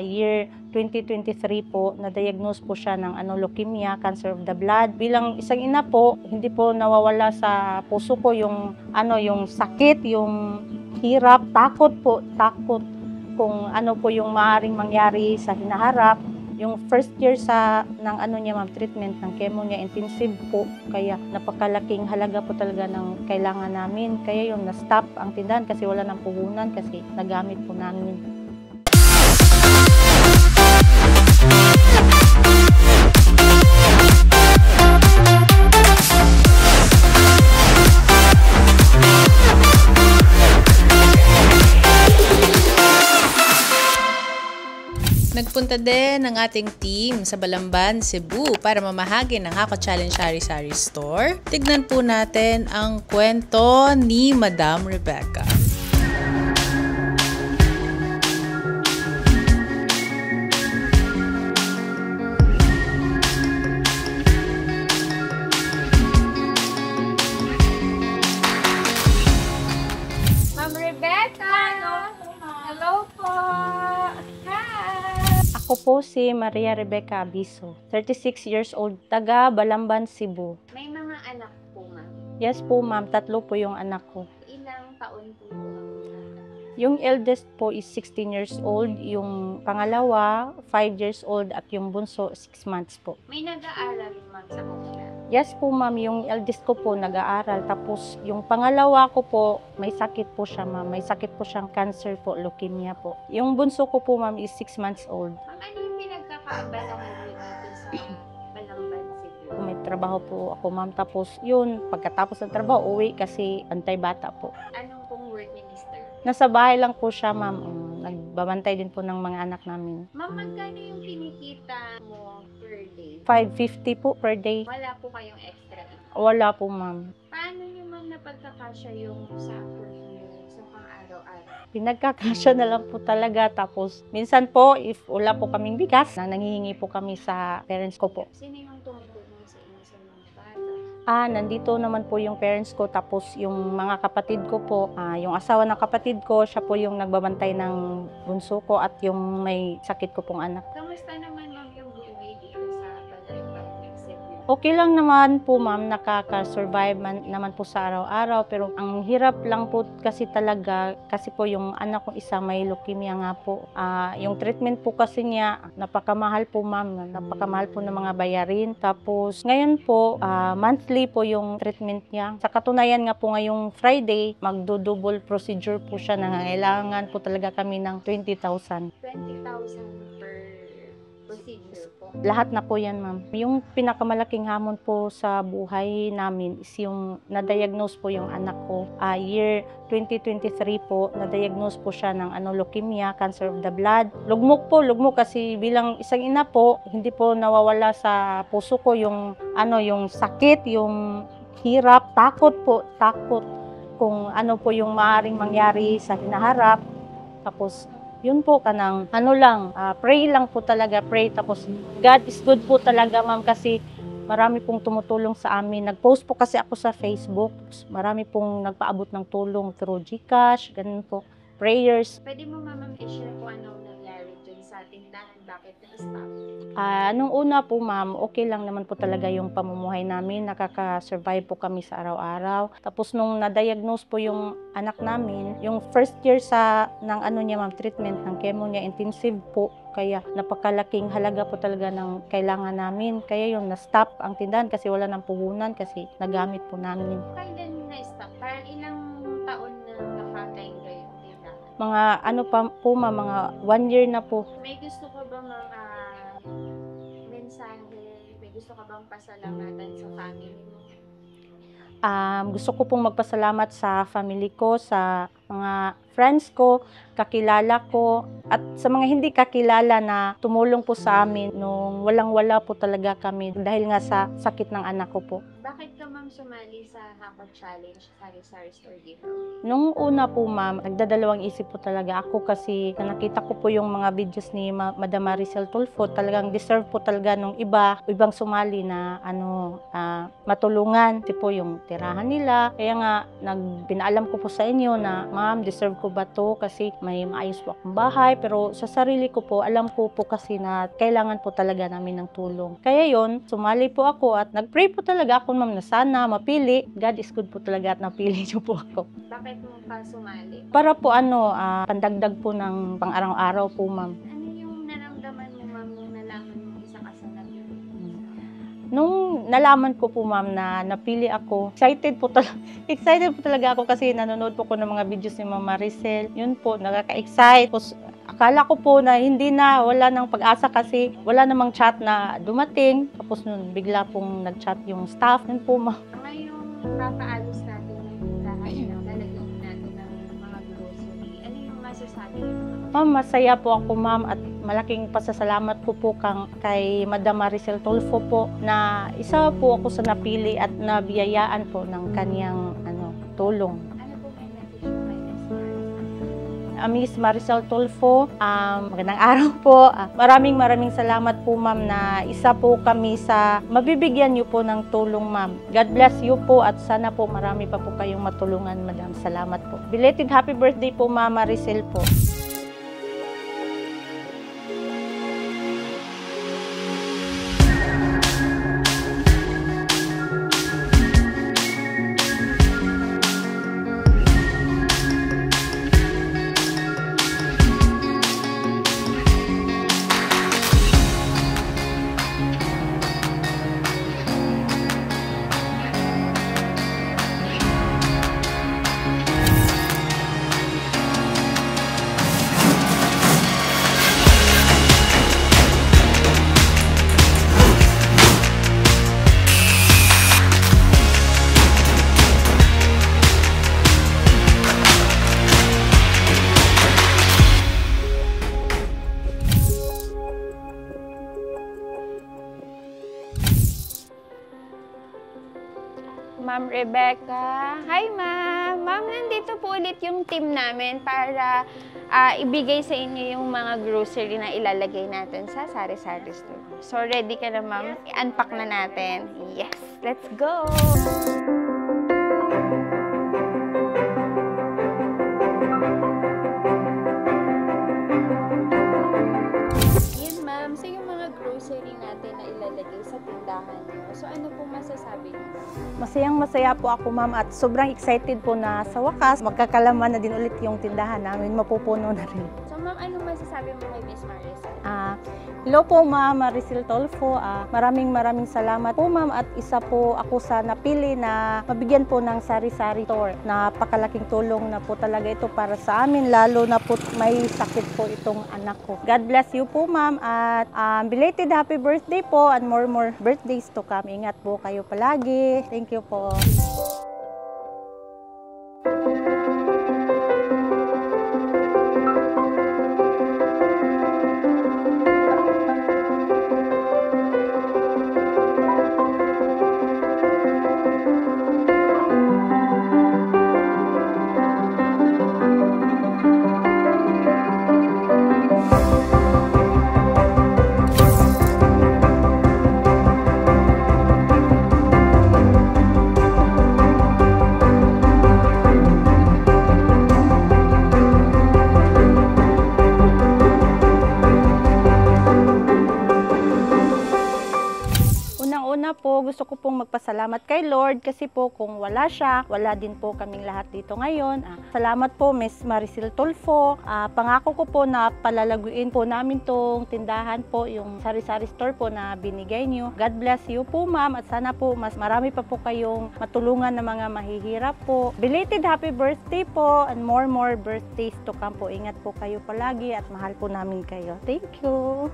year 2023 po, na-diagnose po siya ng leukemia, cancer of the blood. Bilang isang ina po, hindi po nawawala sa puso ko yung sakit, yung hirap, takot kung ano po yung maaaring mangyari sa hinaharap. Yung first year ng treatment ng chemo niya, intensive po. Kaya napakalaking halaga po talaga ng kailangan namin. Kaya yung na-stop ang tindahan kasi wala nang puhunan kasi nagamit po namin. Nagpunta din ang ating team sa Balamban, Cebu para mamahagi ng Hako Challenge Sari-Sari Store. Tignan po natin ang kwento ni Madam Rebecca. Ma'am Rebecca! Hello po! Ako po si Maria Rebecca Abiso, 36 years old, taga Balamban, Cebu. May mga anak po, ma'am. Yes po ma'am, 3 po yung anak ko. Ilang taon po ang Yung eldest po is 16 years old, yung pangalawa 5 years old at yung bunso 6 months po. May nag-aaral, ma'am, sa kanila. Yes po ma'am, yung eldest ko po nag-aaral, tapos yung pangalawa ko po may sakit po siya ma'am, may sakit po siyang cancer po, leukemia po. Yung bunso ko po ma'am is 6 months old. Ma'am, ano yung pinagkakaabalahan niyo dito sa Balamban, Cebu? May trabaho po ako ma'am, tapos yun, pagkatapos ng trabaho, uwi kasi antay bata po. Anong pong work ni Mr.? Nasa bahay lang po siya ma'am, nagbabantay din po ng mga anak namin. Ma'am, magkano yung kinikita mo per day? 550 po per day. Wala po kayong extra income. Wala po ma'am. Paano niyo, ma'am, napagkakasya yung sa niyo sa pang-araw-araw? Pinagkakasya na lang po talaga. Tapos minsan po, if wala po kaming bigas, nangihingi po kami sa parents ko po. Sino yung tumutulong sa inyo sa mga bata? Nandito naman po yung parents ko, tapos yung mga kapatid ko po, yung asawa ng kapatid ko, siya po yung nagbabantay ng bunso ko at yung may sakit ko pong anak. Kamusta naman, ma'am, yung buhay dito sa Balamban, Cebu? Okay lang naman po ma'am, nakaka-survive naman po sa araw-araw, pero ang hirap lang po kasi talaga, kasi po yung anak ko isa may leukemia nga po. Yung treatment po kasi niya, napakamahal po ma'am, napakamahal po ng mga bayarin. Tapos ngayon po, monthly po yung treatment niya. Sa katunayan nga po ngayong Friday, magdo-double procedure po siya, nangangailangan po talaga kami ng 20,000. 20,000 per procedure po. Lahat na po yan, ma'am. Yung pinakamalaking hamon po sa buhay namin is yung na-diagnose po yung anak ko. Year 2023 po, na-diagnose po siya ng leukemia, cancer of the blood. Lugmok kasi bilang isang ina po, hindi po nawawala sa puso ko yung sakit, yung hirap, takot kung ano po yung maaaring mangyari sa hinaharap. Tapos yun po kanang pray lang po talaga, pray. Tapos God is good po talaga ma'am, kasi marami pong tumutulong sa amin. Nag-post po kasi ako sa Facebook, marami pong nagpaabot ng tulong through GCash, ganun po, prayers. Pwede mo, ma'am, i-share kung anong nangyari dun sa tindahan, bakit na-stop? Nung una po ma'am, okay lang naman po talaga yung pamumuhay namin, nakaka-survive po kami sa araw-araw. Tapos nung na-diagnose po yung anak namin, yung first year ng treatment ng chemo niya, intensive po. Kaya napakalaking halaga po talaga ng kailangan namin. Kaya yung na-stop ang tindahan kasi wala nang puhunan kasi nagamit po namin. Kailan na-stop? Parang ilang taon na nakatayo yung tindahan? Mga mga 1 year na po. May gusto ka ba mensahe? May gusto ka bang pasalamatan sa family mo? Gusto ko pong magpasalamat sa family ko, sa mga friends ko, kakilala ko, at sa mga hindi kakilala na tumulong po sa amin nung walang-wala po talaga kami dahil nga sa sakit ng anak ko po. Bakit ka, ma'am, bang sumali sa Hakot Challenge Sari-Sari Store dito? Nung una po ma'am, nagdadalawang isip po talaga ako kasi nakita ko po yung mga videos ni Madam Maricel Tulfo, talagang deserve po talaga nung ibang sumali na matulungan. Kasi po yung tirahan nila. Kaya nga, pinaalam ko po sa inyo na ma'am, deserve ko ba to? Kasi may maayos po akong bahay. Pero sa sarili ko po, alam ko po kasi na kailangan po talaga namin ng tulong. Kaya yon, sumali po ako at nag-pray po talaga ako ma'am na sana mapili. God is good po talaga at napili niyo po ako. Bakit mo pa sumali? Para po pandagdag po ng pang-araw-araw po ma'am. Ano yung naramdaman mo, ma'am, nung nalaman mo isa ka sa napili? Nung nalaman ko po ma'am na napili ako, excited po talaga ako kasi nanonood po ko ng mga videos ni Ma'am Maricel. Yun po, nakaka-excite. Akala ko po na wala nang pag-asa kasi wala namang chat na dumating. Tapos nun, bigla pong nag-chat yung staff. Yun po ma'am. Ngayong papaalis natin yung lahat na lalagyan natin ng mga grocery. Ano yung masasabi mo? Ma'am, masaya po ako ma'am at malaking pasasalamat ko po kay Madam Maricel Tulfo po na isa po ako sa napili at nabiyayaan po ng kaniyang tulong. Ano po may message mo kay Miss Maricel? Miss Maricel Tulfo, magandang araw po. Maraming salamat po ma'am na isa po kami sa mabibigyan niyo po ng tulong ma'am. God bless you po at sana po marami pa po kayong matulungan madam. Salamat po. Belated happy birthday po Ma'am Maricel po. Ma'am Rebecca. Hi, ma'am. Ma'am, nandito po ulit yung team namin para ibigay sa inyo yung mga grocery na ilalagay natin sa Sari-Sari Store. So, ready ka na, ma'am? I-unpack na natin. Yes, let's go! Yan, ma'am. So, yung mga grocery natin na ilalagay sa tindahan niyo. So, ano pong masasabi niyo? Masaya po ako ma'am at sobrang excited po na sa wakas magkakalaman na din ulit yung tindahan namin, mapupuno na rin. So, ma'am, ano masasabi mo kay Miss Maricel? Hello po Ma'am Maricel Tulfo. Maraming salamat po ma'am at isa po ako sa napili na mabigyan po ng Sari-Sari Store. Napakalaking tulong na po talaga ito para sa amin lalo na po may sakit po itong anak ko. God bless you po ma'am at belated happy birthday po and more birthdays to come. Ingat po kayo palagi. Thank you po. Unang-una po, gusto ko pong magpasalamat kay Lord kasi po kung wala siya, wala din po kaming lahat dito ngayon. Salamat po Miss Maricel Tulfo. Pangako ko po na palalaguin po namin tong tindahan po, yung Sari-Sari Store po na binigay niyo. God bless you po ma'am at sana po mas marami pa po kayong matulungan na mga mahihirap po. Belated happy birthday po and more birthdays to come po. Ingat po kayo palagi at mahal po namin kayo. Thank you!